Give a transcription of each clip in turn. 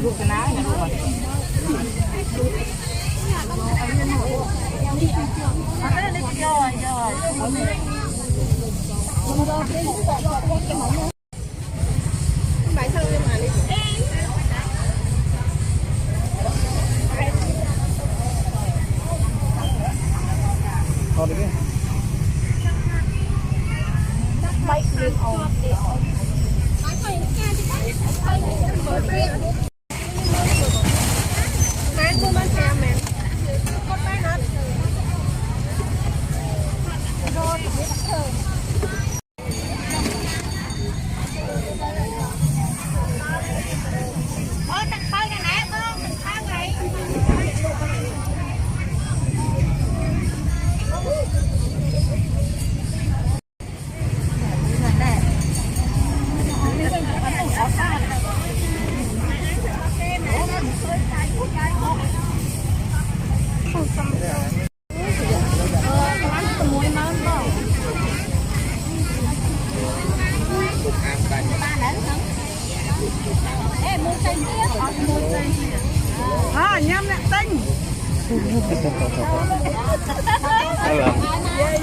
Luộc cái ná này rồi. Bài thơ mà đi. Thôi đi. Bay đi ổn. Bán cũng bán xe mẹ. Con bán hết. Rồi, biết thơ. Ôi, tặng bao cái nè, con, bao này. Nhâm nè, tinh.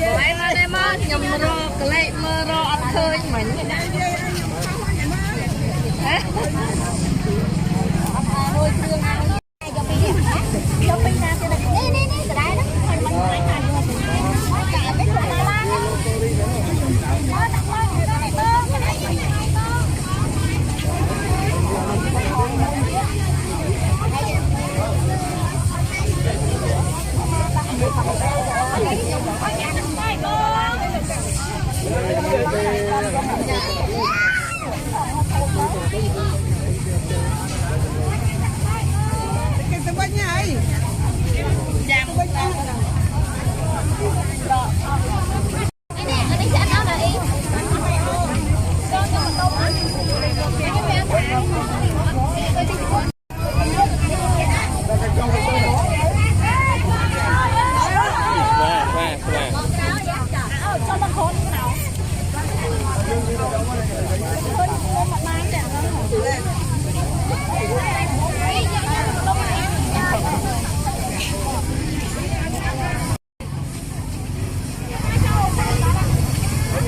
Lại mà đây mà nhầm rô, cái lệ mơ rô ăn khơi mình. Cái bánh này. Dạ. Cái này ở đây sẽ ăn là đi. Cho mình tôm ăn. Cho nó khốn cái nào.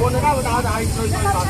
Con nó cao tao đại rồi rồi.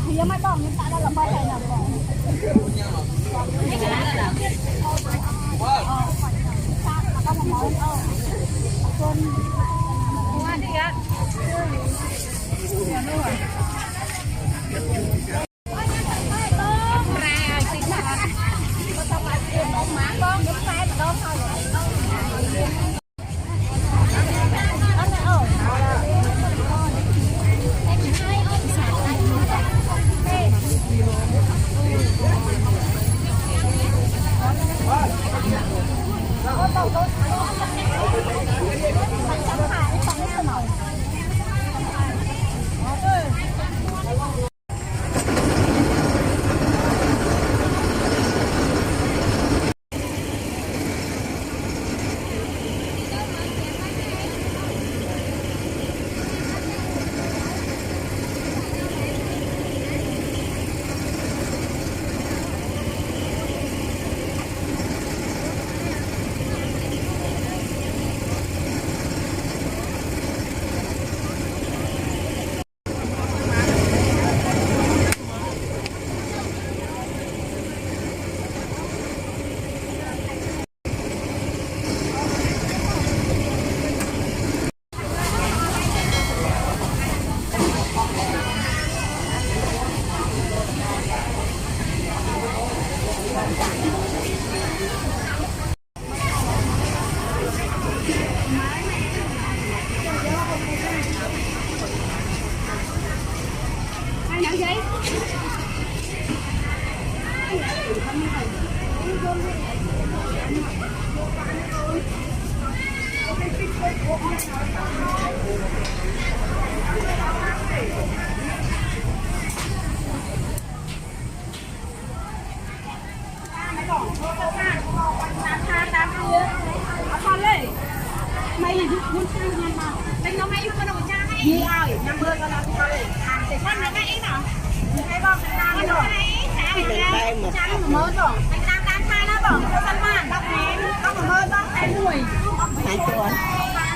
Thì mấy con hiện tại đó là bao này nè. mày muốn sao nha mà đánh nó mày con đâu cha hay gì ơi năm mươi con nào con này để con nó cái nào cái bom cái nào cái trắng mơ rồi anh đang tha nó bỏ cho con mà đọc ném có một mơ đó cái mùi hai tuần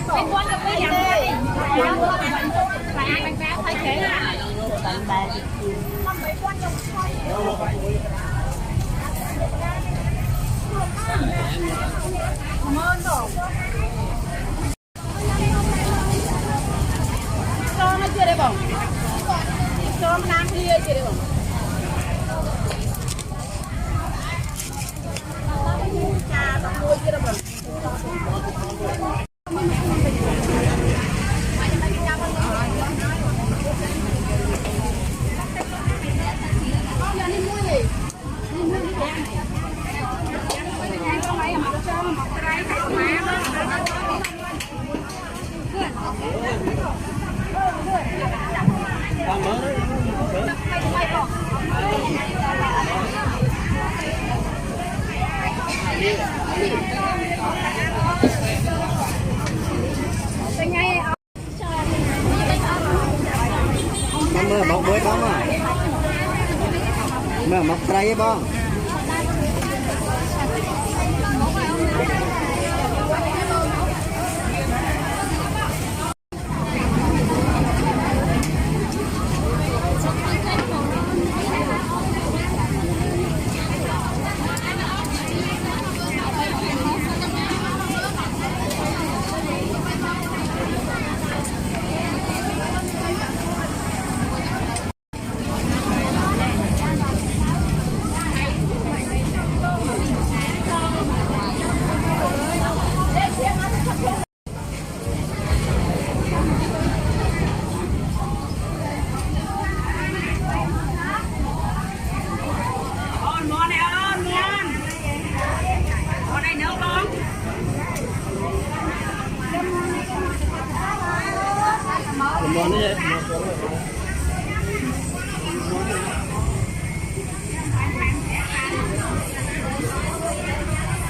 cái con được cái gì phải ai bánh béo thay thế là bánh béo con mấy con trong mơ rồi cho nó chưa đây bổng cho nam kia chưa đây bổng trà tao mua chưa đây bổng mơ mọc mới không à mơ mọc trái bông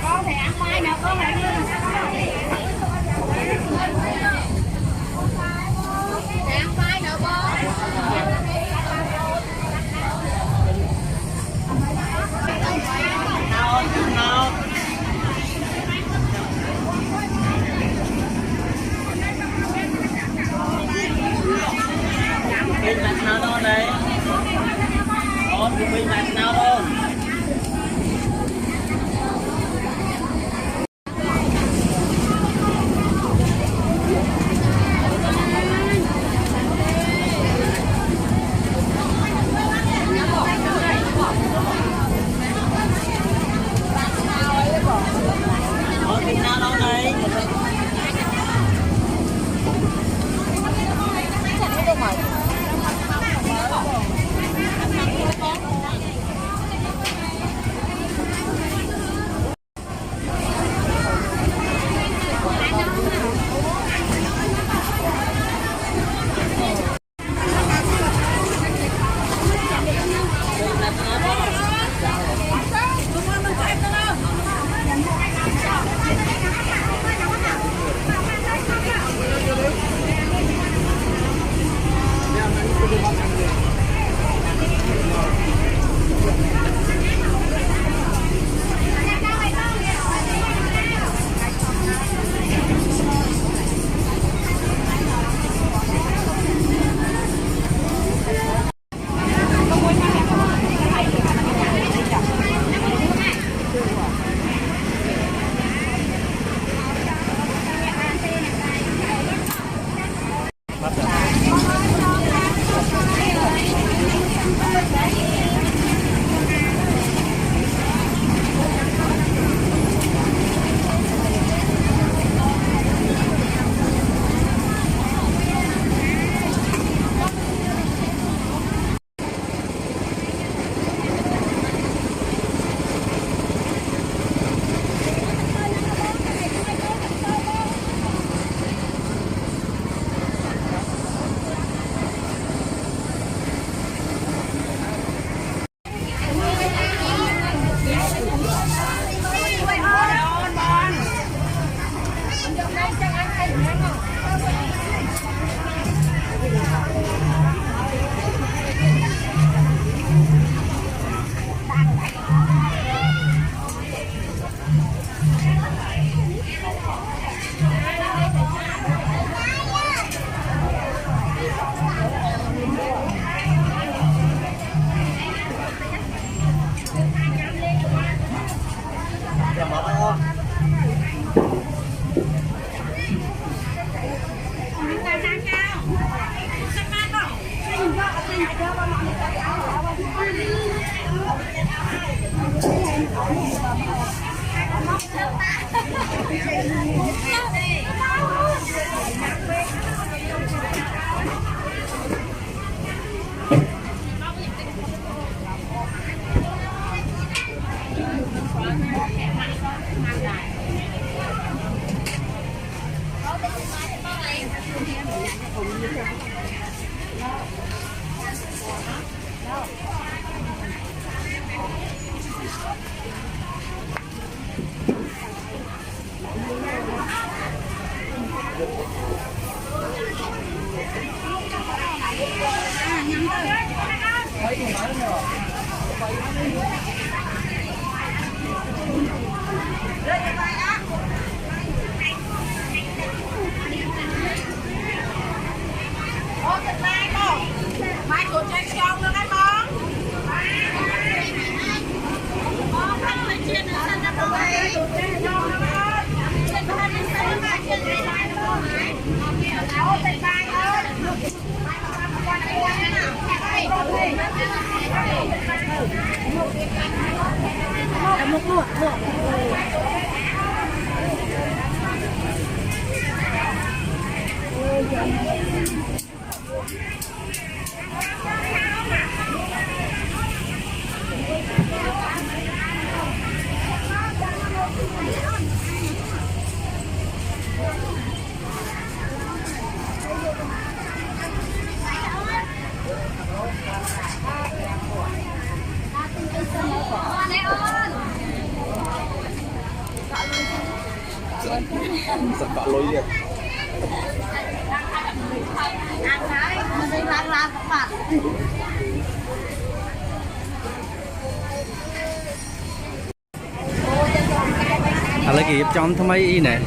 con thể ăn khoai nào con lại ăn khoai nào bên mặt nào đó đây con của bên mặt nào đó Giật vạ lối liền. Lagi trong thay mấy nè.